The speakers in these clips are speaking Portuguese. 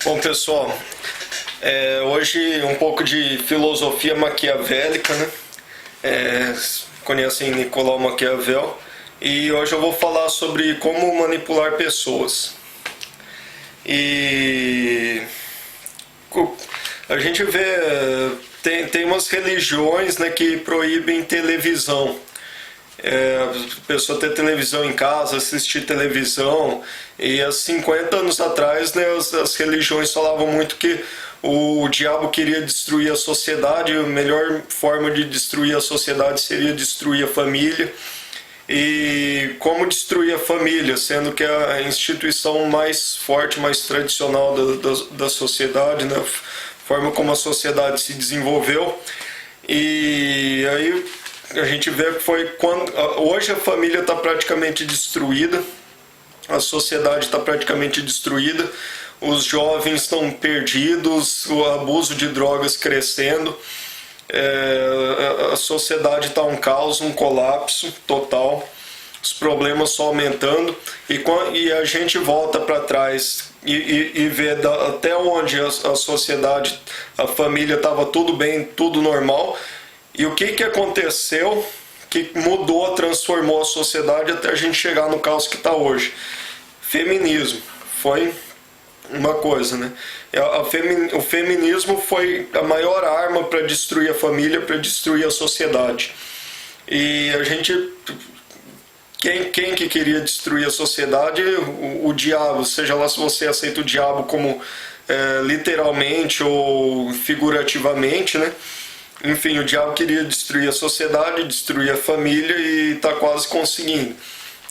Bom, pessoal, hoje um pouco de filosofia maquiavélica, né? Conhecem Nicolau Maquiavel, e hoje eu vou falar sobre como manipular pessoas. E a gente vê, tem umas religiões, né, que proíbem televisão. A pessoa ter televisão em casa, assistir televisão, e há 50 anos atrás, né, as religiões falavam muito que o diabo queria destruir a sociedade, a melhor forma de destruir a sociedade seria destruir a família. E como destruir a família, sendo que é a instituição mais forte, mais tradicional da sociedade, né, a forma como a sociedade se desenvolveu. E aí a gente vê que foi quando hoje a família está praticamente destruída, a sociedade está praticamente destruída, os jovens estão perdidos, o abuso de drogas crescendo, a sociedade está um caos, um colapso total, os problemas só aumentando, e a gente volta para trás e vê até onde a sociedade, a família estava tudo bem, tudo normal. E o que aconteceu que mudou, transformou a sociedade até a gente chegar no caos que está hoje? Feminismo foi uma coisa, né? O feminismo foi a maior arma para destruir a família, para destruir a sociedade. E a gente... Quem que queria destruir a sociedade? O diabo, seja lá se você aceita o diabo como literalmente ou figurativamente, né? Enfim, o diabo queria destruir a sociedade, destruir a família e está quase conseguindo.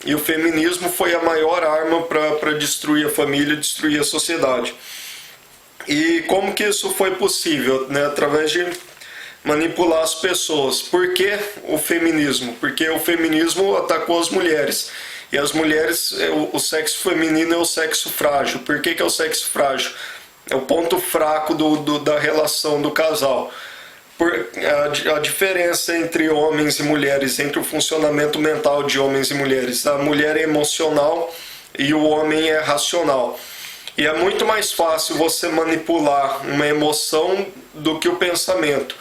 E o feminismo foi a maior arma para destruir a família, destruir a sociedade. E como que isso foi possível? Né? Através de manipular as pessoas. Por que o feminismo? Porque o feminismo atacou as mulheres. E as mulheres, o sexo feminino é o sexo frágil. Por que é o sexo frágil? É o ponto fraco da relação do casal. A diferença entre homens e mulheres, entre o funcionamento mental de homens e mulheres. A mulher é emocional e o homem é racional. E é muito mais fácil você manipular uma emoção do que o pensamento.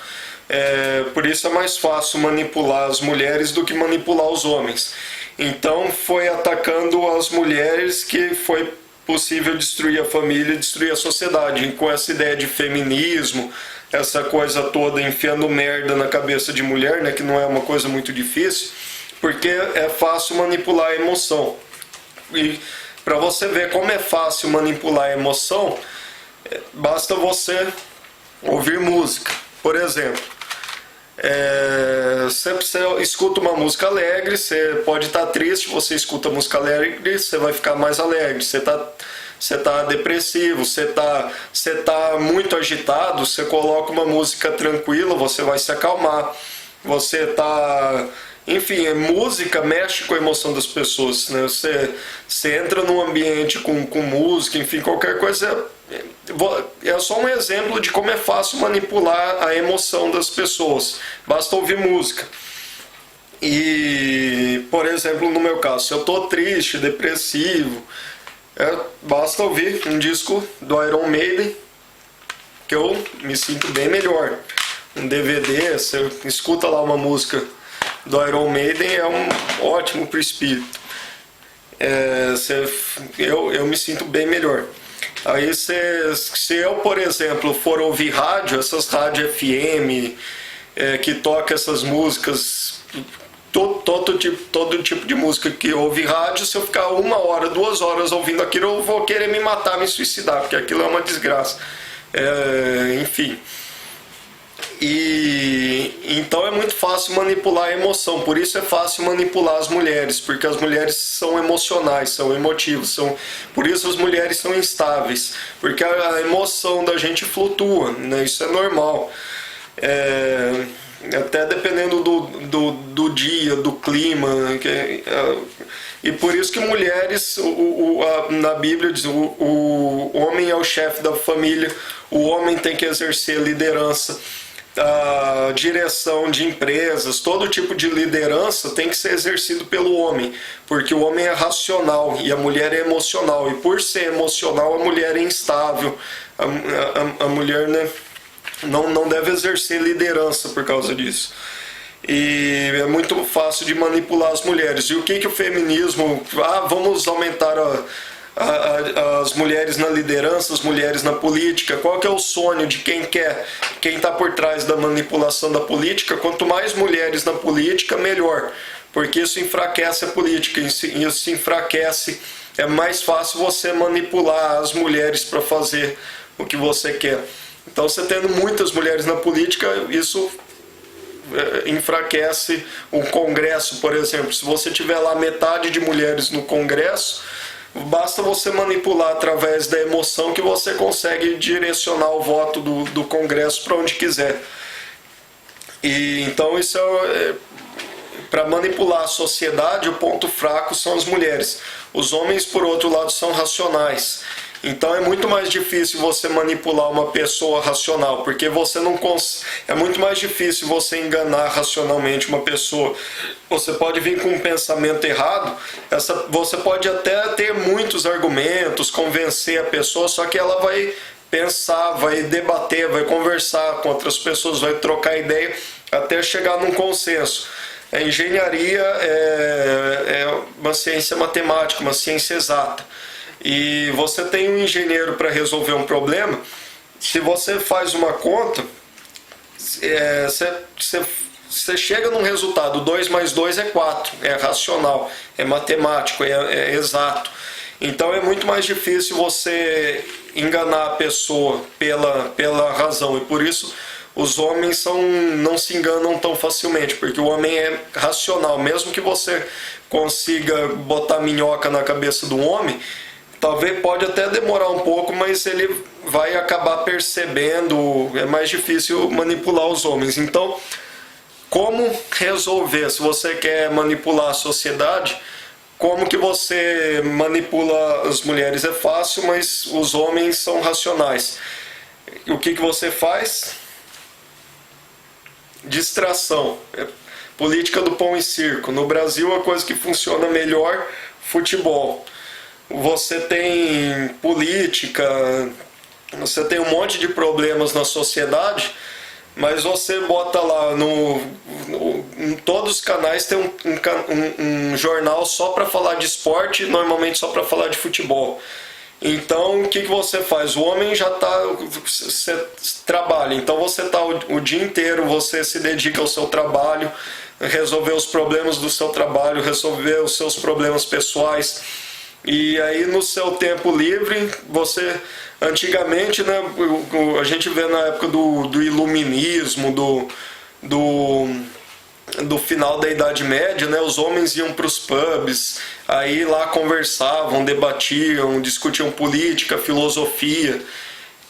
Por isso é mais fácil manipular as mulheres do que manipular os homens. Então foi atacando as mulheres que foi possível destruir a família, destruir a sociedade. E com essa ideia de feminismo, essa coisa toda enfiando merda na cabeça de mulher, né, que não é uma coisa muito difícil, porque é fácil manipular a emoção. E para você ver como é fácil manipular a emoção, basta você ouvir música. Por exemplo, sempre você escuta uma música alegre, você pode estar triste, você escuta música alegre, você vai ficar mais alegre. Você está depressivo, você tá muito agitado, você coloca uma música tranquila, você vai se acalmar. Você tá... Enfim, música mexe com a emoção das pessoas, né? Você entra num ambiente com música, enfim, qualquer coisa. É só um exemplo de como é fácil manipular a emoção das pessoas. Basta ouvir música. E, por exemplo, no meu caso, se eu estou triste, depressivo, basta ouvir um disco do Iron Maiden que eu me sinto bem melhor. Um DVD, você escuta lá uma música do Iron Maiden, é um ótimo para o espírito. Eu me sinto bem melhor. Aí se eu, por exemplo, for ouvir rádio, essas rádios FM que toca essas músicas, todo tipo de música que ouve rádio, se eu ficar 1 hora, 2 horas ouvindo aquilo, eu vou querer me matar, me suicidar, porque aquilo é uma desgraça. Enfim. E então é muito fácil manipular a emoção, por isso é fácil manipular as mulheres, porque as mulheres são emocionais, são emotivas, por isso as mulheres são instáveis, porque a emoção da gente flutua, né? Isso é normal. Até dependendo do dia, do clima, e por isso que mulheres, na Bíblia diz, o homem é o chefe da família, o homem tem que exercer liderança. a direção de empresas, todo tipo de liderança tem que ser exercido pelo homem, porque o homem é racional e a mulher é emocional, e por ser emocional a mulher é instável, a mulher, né, não deve exercer liderança por causa disso. E é muito fácil de manipular as mulheres. E o que o feminismo... vamos aumentar as mulheres na liderança, as mulheres na política. Qual que é o sonho de quem quer, quem está por trás da manipulação da política? Quanto mais mulheres na política, melhor, porque isso enfraquece a política, isso enfraquece, é mais fácil você manipular as mulheres para fazer o que você quer. Então, você tendo muitas mulheres na política, isso enfraquece o Congresso, por exemplo. Se você tiver lá metade de mulheres no Congresso, basta você manipular através da emoção que você consegue direcionar o voto do Congresso para onde quiser. E então isso para manipular a sociedade, o ponto fraco são as mulheres. Os homens, por outro lado, são racionais. Então é muito mais difícil você manipular uma pessoa racional, porque você não é muito mais difícil você enganar racionalmente uma pessoa. Você pode vir com um pensamento errado, você pode até ter muitos argumentos, convencer a pessoa, só que ela vai pensar, vai debater, vai conversar com outras pessoas, vai trocar ideia até chegar num consenso. A engenharia é uma ciência matemática, uma ciência exata. E você tem um engenheiro para resolver um problema, se você faz uma conta, você chega num resultado, 2 mais 2 é 4, é racional, é matemático, é exato. Então é muito mais difícil você enganar a pessoa pela razão, e por isso os homens não se enganam tão facilmente, porque o homem é racional. Mesmo que você consiga botar minhoca na cabeça do homem, talvez pode até demorar um pouco, mas ele vai acabar percebendo. É mais difícil manipular os homens. Então, como resolver? Se você quer manipular a sociedade, como que você manipula as mulheres? É fácil, mas os homens são racionais. O que você faz? Distração. Política do pão e circo. No Brasil, a coisa que funciona melhor, futebol. Você tem política, você tem um monte de problemas na sociedade, mas você bota lá em todos os canais tem um jornal só para falar de esporte, normalmente só para falar de futebol. Então o que você faz? O homem já você trabalha, então você está o dia inteiro, você se dedica ao seu trabalho, resolver os problemas do seu trabalho, resolver os seus problemas pessoais. E aí no seu tempo livre, você antigamente, né, a gente vê na época do iluminismo, do final da Idade Média, né, os homens iam para os pubs, aí lá conversavam, debatiam, discutiam política, filosofia.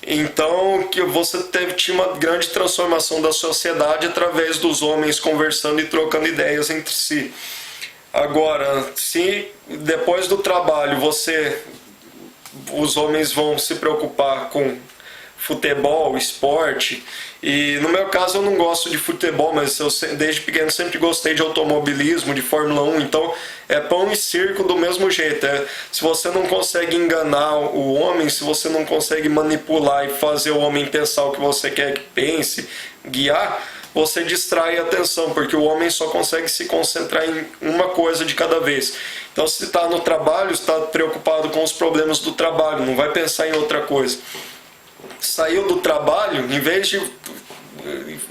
Então que você tinha uma grande transformação da sociedade através dos homens conversando e trocando ideias entre si. Agora, se depois do trabalho os homens vão se preocupar com futebol, esporte, e no meu caso eu não gosto de futebol, mas desde pequeno sempre gostei de automobilismo, de Fórmula 1, então é pão e circo do mesmo jeito. Se você não consegue enganar o homem, se você não consegue manipular e fazer o homem pensar o que você quer que pense, guiar, você distrai a atenção, porque o homem só consegue se concentrar em uma coisa de cada vez. Então, se está no trabalho, está preocupado com os problemas do trabalho, não vai pensar em outra coisa. Saiu do trabalho, em vez de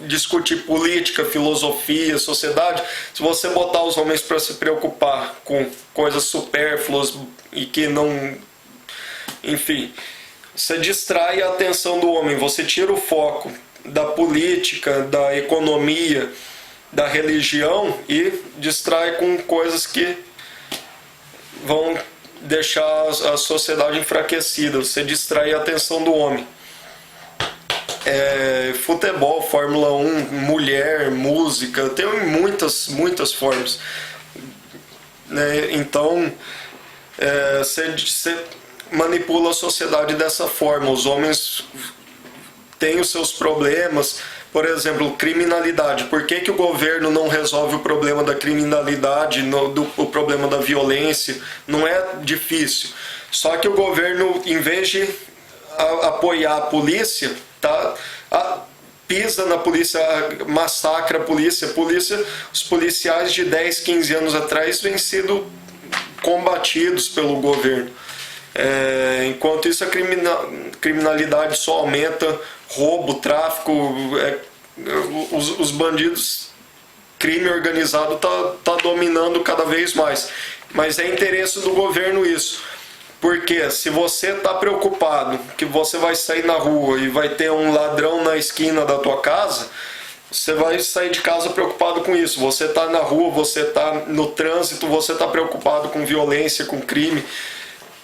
discutir política, filosofia, sociedade, se você botar os homens para se preocupar com coisas supérfluas e que não... Enfim, você distrai a atenção do homem, você tira o foco da política, da economia, da religião e distrai com coisas que vão deixar a sociedade enfraquecida. Você distrai a atenção do homem. Futebol, Fórmula 1, mulher, música, tem muitas formas, né? Então você manipula a sociedade dessa forma. Os homens têm os seus problemas, por exemplo, criminalidade. Por que o governo não resolve o problema da criminalidade, o problema da violência? Não é difícil. Só que o governo, em vez de apoiar a polícia, pisa na polícia, massacra a polícia. Os policiais de 10, 15 anos atrás vêm sido combatidos pelo governo. Enquanto isso, a criminalidade só aumenta, roubo, tráfico, os bandidos, crime organizado tá dominando cada vez mais. Mas é interesse do governo isso. Porque se você está preocupado que você vai sair na rua e vai ter um ladrão na esquina da tua casa, você vai sair de casa preocupado com isso. Você está na rua, você está no trânsito, você está preocupado com violência, com crime.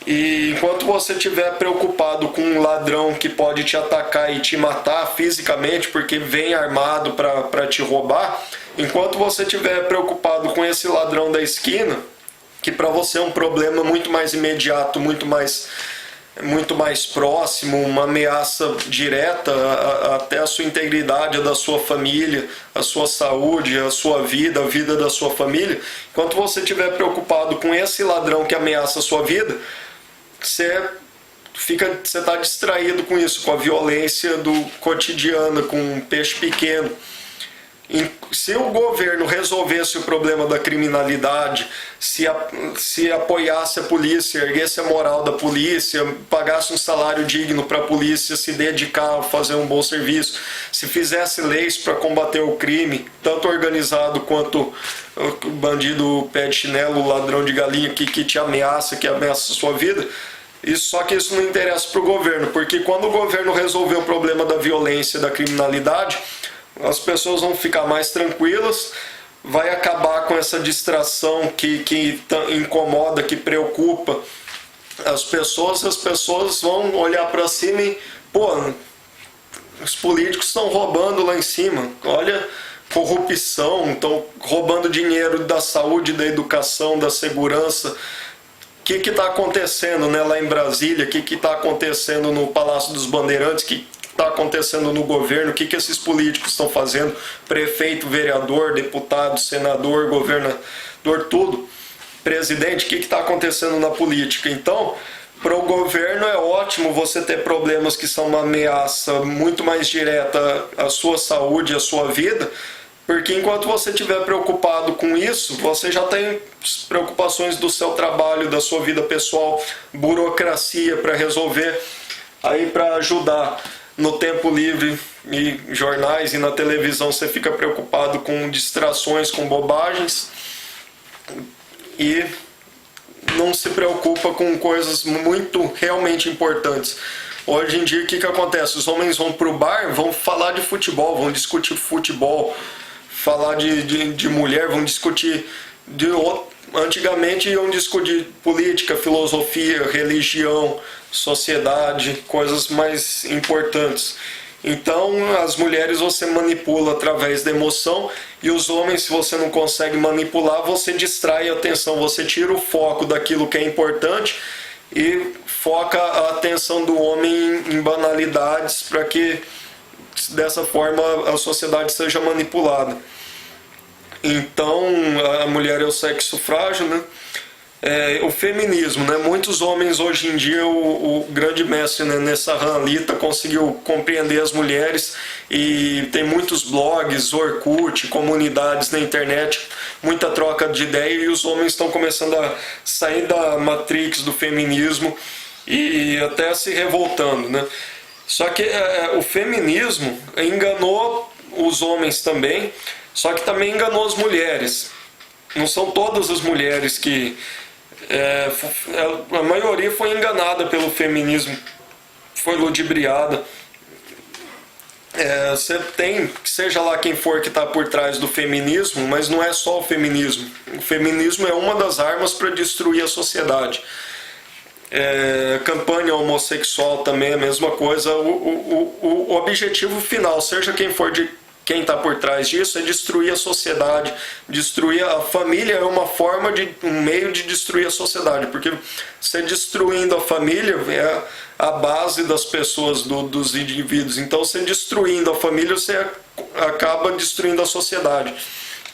E enquanto você estiver preocupado com um ladrão que pode te atacar e te matar fisicamente porque vem armado para te roubar, enquanto você estiver preocupado com esse ladrão da esquina, que para você é um problema muito mais imediato, muito mais próximo, uma ameaça direta até a sua integridade, a da sua família, a sua saúde, a sua vida, a vida da sua família, enquanto você estiver preocupado com esse ladrão que ameaça a sua vida, você está distraído com isso, com a violência do cotidiano, com um peixe pequeno. Se o governo resolvesse o problema da criminalidade, se apoiasse a polícia, erguesse a moral da polícia, pagasse um salário digno para a polícia se dedicar a fazer um bom serviço, se fizesse leis para combater o crime, tanto organizado quanto o bandido pé de chinelo, o ladrão de galinha que te ameaça, que ameaça a sua vida, só que isso não interessa para o governo, porque quando o governo resolver o problema da violência, da criminalidade, as pessoas vão ficar mais tranquilas, vai acabar com essa distração que incomoda, que preocupa as pessoas vão olhar para cima e, os políticos estão roubando lá em cima, olha, corrupção, estão roubando dinheiro da saúde, da educação, da segurança. O que está acontecendo, né, lá em Brasília? O que está acontecendo no Palácio dos Bandeirantes? Está acontecendo no governo, o que esses políticos estão fazendo, prefeito, vereador, deputado, senador, governador, tudo, presidente, o que está acontecendo na política. Então, para o governo é ótimo você ter problemas que são uma ameaça muito mais direta à sua saúde, à sua vida, porque enquanto você estiver preocupado com isso, você já tem preocupações do seu trabalho, da sua vida pessoal, burocracia para resolver, aí para ajudar. No tempo livre e jornais e na televisão você fica preocupado com distrações, com bobagens e não se preocupa com coisas muito realmente importantes. Hoje em dia o que acontece? Os homens vão para o bar, vão falar de futebol, vão discutir futebol, falar de mulher, vão discutir antigamente iam discutir política, filosofia, religião, sociedade, coisas mais importantes. Então as mulheres você manipula através da emoção e os homens, se você não consegue manipular, você distrai a atenção, você tira o foco daquilo que é importante e foca a atenção do homem em banalidades para que dessa forma a sociedade seja manipulada. Então a mulher é o sexo frágil, né? O feminismo, né? Muitos homens hoje em dia, o grande mestre, né, nessa Ranlita conseguiu compreender as mulheres e tem muitos blogs, Orkut, comunidades na internet, muita troca de ideia e os homens estão começando a sair da matrix do feminismo e até se revoltando, né? Só que o feminismo enganou os homens também, só que também enganou as mulheres. Não são todas as mulheres que... a maioria foi enganada pelo feminismo, foi ludibriada. Você tem, seja lá quem for que está por trás do feminismo, mas não é só o feminismo. O feminismo é uma das armas para destruir a sociedade. Campanha homossexual também é a mesma coisa. O objetivo final, seja quem for quem está por trás disso é destruir a sociedade, destruir a família é uma forma um meio de destruir a sociedade, porque você destruindo a família é a base das pessoas, dos indivíduos. Então, você destruindo a família, você acaba destruindo a sociedade,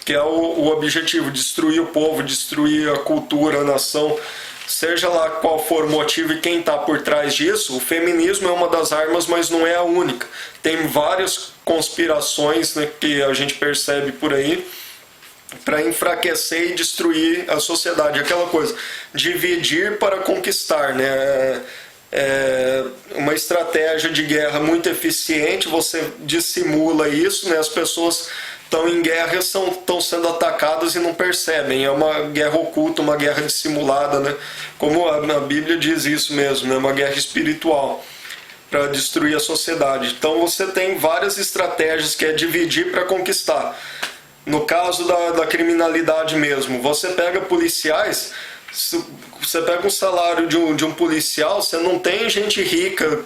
que é o objetivo, destruir o povo, destruir a cultura, a nação. Seja lá qual for o motivo e quem está por trás disso, o feminismo é uma das armas, mas não é a única. Tem várias conspirações, né, que a gente percebe por aí para enfraquecer e destruir a sociedade. Aquela coisa, dividir para conquistar, né? É uma estratégia de guerra muito eficiente, você dissimula isso, né? As pessoas estão em guerra, estão sendo atacadas e não percebem. É uma guerra oculta, uma guerra dissimulada, né? Como a Bíblia diz isso mesmo, né? Uma guerra espiritual para destruir a sociedade. Então você tem várias estratégias, que é dividir para conquistar. No caso da criminalidade mesmo, você pega policiais, você pega um salário de um policial, você não tem gente rica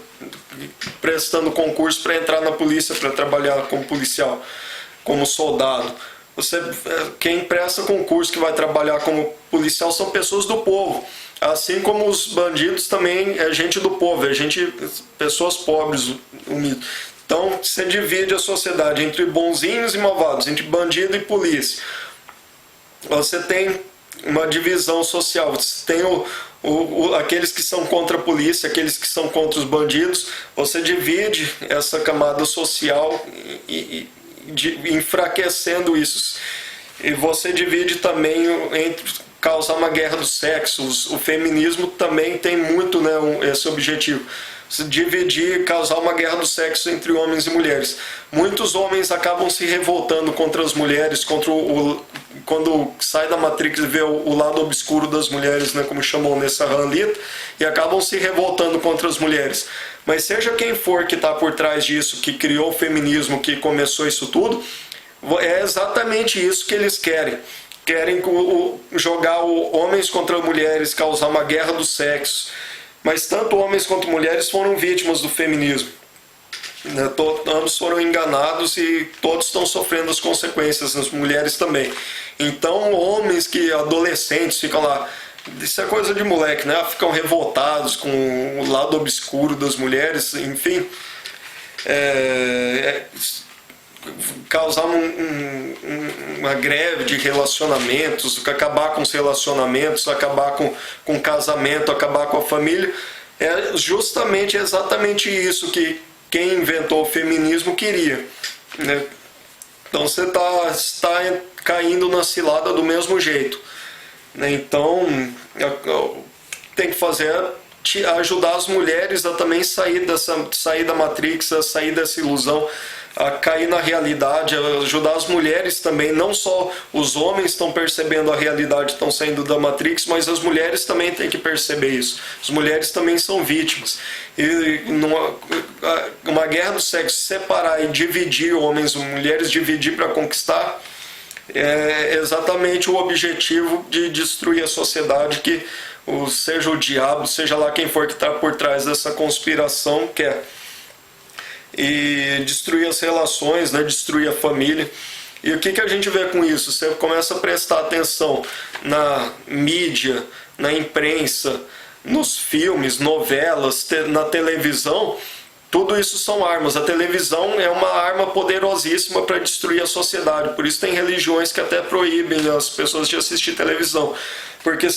prestando concurso para entrar na polícia, para trabalhar como policial, como soldado. Quem presta concurso que vai trabalhar como policial são pessoas do povo. Assim como os bandidos também é gente do povo, pessoas pobres, humildes. Então você divide a sociedade entre bonzinhos e malvados, entre bandido e polícia. Você tem uma divisão social, você tem aqueles que são contra a polícia, aqueles que são contra os bandidos. Você divide essa camada social enfraquecendo isso. E você divide também entre causar uma guerra dos sexos. O feminismo também tem muito, né, esse objetivo. Dividir, causar uma guerra do sexo entre homens e mulheres. Muitos homens acabam se revoltando contra as mulheres, quando sai da Matrix e vê o lado obscuro das mulheres, né, como chamam nessa Hanlita, e acabam se revoltando contra as mulheres. Mas seja quem for que está por trás disso, que criou o feminismo, que começou isso tudo, é exatamente isso que eles querem. Querem jogar homens contra mulheres, causar uma guerra dos sexos. Mas tanto homens quanto mulheres foram vítimas do feminismo. Ambos foram enganados e todos estão sofrendo as consequências, as mulheres também. Então, adolescentes ficam lá, isso é coisa de moleque, né? Ficam revoltados com o lado obscuro das mulheres, enfim. Causar uma greve de relacionamentos, acabar com os relacionamentos, acabar com o casamento, acabar com a família. É justamente exatamente isso que quem inventou o feminismo queria, né? Então você está caindo na cilada do mesmo jeito, né? Então tem que fazer ajudar as mulheres a também sair da Matrix, a sair dessa ilusão, a cair na realidade, ajudar as mulheres também. Não só os homens estão percebendo a realidade, estão saindo da Matrix, mas as mulheres também têm que perceber isso. As mulheres também são vítimas. E uma guerra do sexo, separar e dividir homens e mulheres, dividir para conquistar, é exatamente o objetivo de destruir a sociedade, que seja o diabo, seja lá quem for que está por trás dessa conspiração, quer. E destruir as relações, né? Destruir a família. E o que a gente vê com isso? Você começa a prestar atenção na mídia, na imprensa, nos filmes, novelas, na televisão. Tudo isso são armas. A televisão é uma arma poderosíssima para destruir a sociedade. Por isso tem religiões que até proíbem as pessoas de assistir televisão. Porque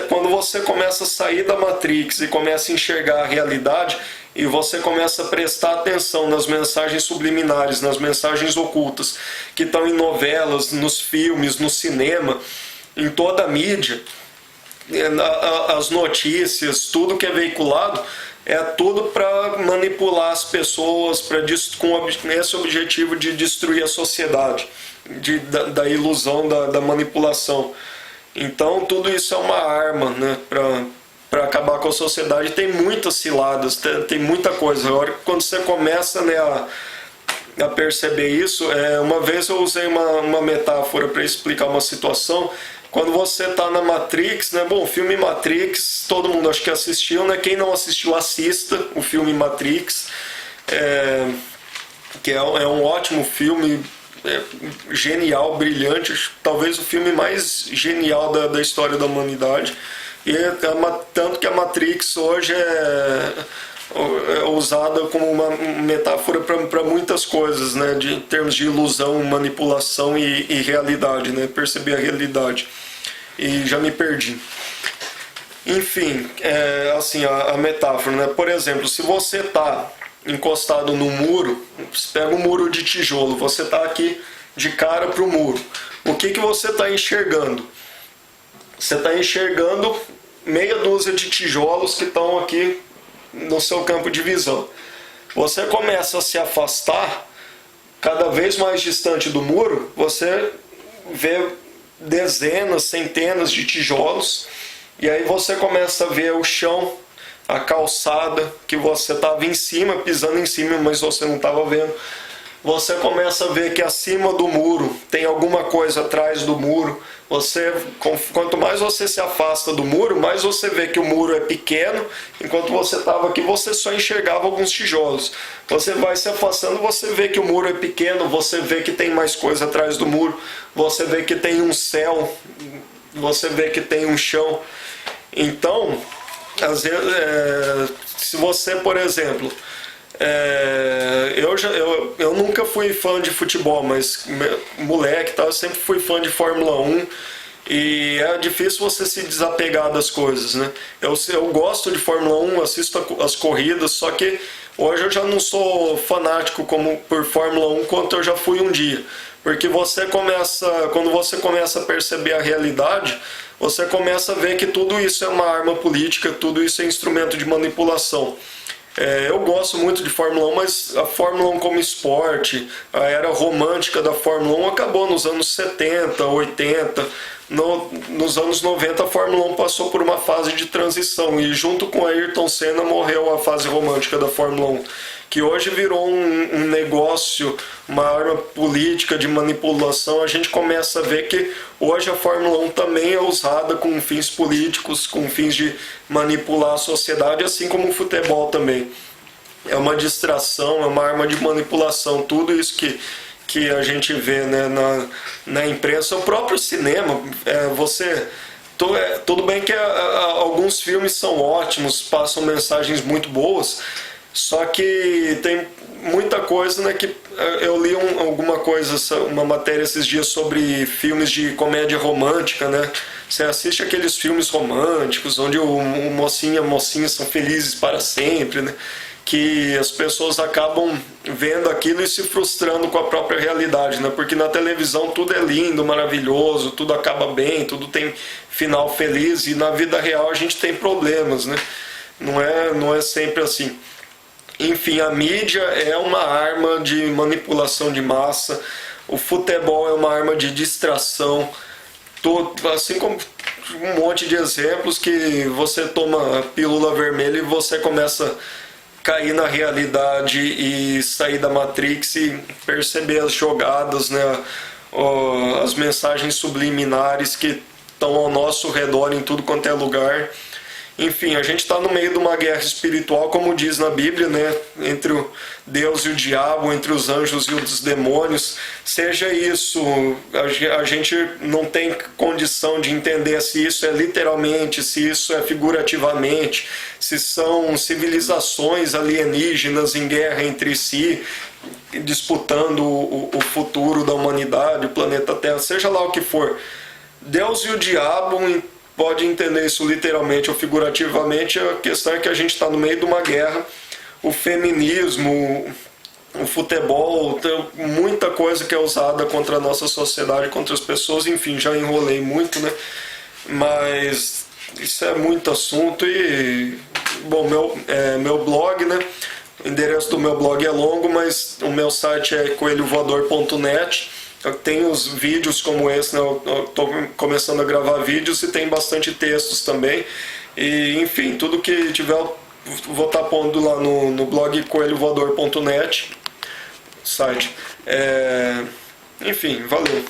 quando você começa a sair da Matrix e começa a enxergar a realidade, e você começa a prestar atenção nas mensagens subliminares, nas mensagens ocultas, que estão em novelas, nos filmes, no cinema, em toda a mídia, as notícias, tudo que é veiculado, é tudo para manipular as pessoas, com esse objetivo de destruir a sociedade, da ilusão, da manipulação. Então tudo isso é uma arma, né, para acabar com a sociedade. Tem muitas ciladas, tem muita coisa. Agora, quando você começa, né, a perceber isso, uma vez eu usei uma metáfora para explicar uma situação. Quando você está na Matrix, né? Bom, o filme Matrix, todo mundo acho que assistiu, né? Quem não assistiu, assista o filme Matrix. que é um ótimo filme, genial, brilhante, talvez o filme mais genial da história da humanidade. E tanto que a Matrix hoje é usada como uma metáfora para muitas coisas, né, em termos de ilusão, manipulação e realidade, né, perceber a realidade. E já me perdi. Enfim, assim, a metáfora, né? Por exemplo, se você está encostado no muro, você pega um muro de tijolo, você está aqui de cara para o muro. O que você está enxergando? Você está enxergando meia dúzia de tijolos que estão aqui no seu campo de visão. Você começa a se afastar cada vez mais distante do muro, você vê dezenas, centenas de tijolos, e aí você começa a ver o chão, a calçada, que você estava em cima, pisando em cima, mas você não estava vendo. Você começa a ver que acima do muro tem alguma coisa atrás do muro. Quanto mais você se afasta do muro, mais você vê que o muro é pequeno. Enquanto você estava aqui, você só enxergava alguns tijolos. Você vai se afastando, você vê que o muro é pequeno, você vê que tem mais coisa atrás do muro, você vê que tem um céu, você vê que tem um chão. Então, às vezes, se você, por exemplo, eu nunca fui fã de futebol, mas moleque, eu sempre fui fã de Fórmula 1, e é difícil você se desapegar das coisas, né? Eu gosto de Fórmula 1, assisto as corridas, só que hoje eu já não sou fanático por Fórmula 1 quanto eu já fui um dia. Porque quando você começa a perceber a realidade, você começa a ver que tudo isso é uma arma política, tudo isso é instrumento de manipulação. Eu gosto muito de Fórmula 1, mas a Fórmula 1 como esporte, a era romântica da Fórmula 1 acabou nos anos 70, 80. Nos anos 90 a Fórmula 1 passou por uma fase de transição, e junto com Ayrton Senna morreu a fase romântica da Fórmula 1, que hoje virou um negócio, uma arma política de manipulação. A gente começa a ver que hoje a Fórmula 1 também é usada com fins políticos, com fins de manipular a sociedade, assim como o futebol também. É uma distração, é uma arma de manipulação. Tudo isso que a gente vê, né, na imprensa, o próprio cinema, tudo bem que alguns filmes são ótimos, passam mensagens muito boas, só que tem muita coisa, né, que eu li alguma coisa, uma matéria esses dias sobre filmes de comédia romântica, né? Você assiste aqueles filmes românticos onde o mocinho e a mocinha são felizes para sempre, né? Que as pessoas acabam vendo aquilo e se frustrando com a própria realidade, né? Porque na televisão tudo é lindo, maravilhoso, tudo acaba bem, tudo tem final feliz, e na vida real a gente tem problemas, né? Não é sempre assim. Enfim, a mídia é uma arma de manipulação de massa, o futebol é uma arma de distração, assim como um monte de exemplos que você toma a pílula vermelha e você começa a cair na realidade e sair da Matrix e perceber as jogadas, né, as mensagens subliminares que estão ao nosso redor em tudo quanto é lugar. Enfim, a gente está no meio de uma guerra espiritual, como diz na Bíblia, né? Entre o Deus e o diabo, entre os anjos e os demônios. Seja isso, a gente não tem condição de entender se isso é literalmente, se isso é figurativamente, se são civilizações alienígenas em guerra entre si, disputando o futuro da humanidade, o planeta Terra, seja lá o que for. Deus e o diabo pode entender isso literalmente ou figurativamente. A questão é que a gente está no meio de uma guerra. O feminismo, o futebol, tem muita coisa que é usada contra a nossa sociedade, contra as pessoas. Enfim, já enrolei muito, né? Mas isso é muito assunto. E bom, meu blog, né? O endereço do meu blog é longo, mas o meu site é coelhovoador.net. Eu tenho os vídeos como esse, né? Eu estou começando a gravar vídeos e tem bastante textos também. E, enfim, tudo que tiver eu vou estar pondo lá no blog coelhovoador.net, site. Enfim, valeu.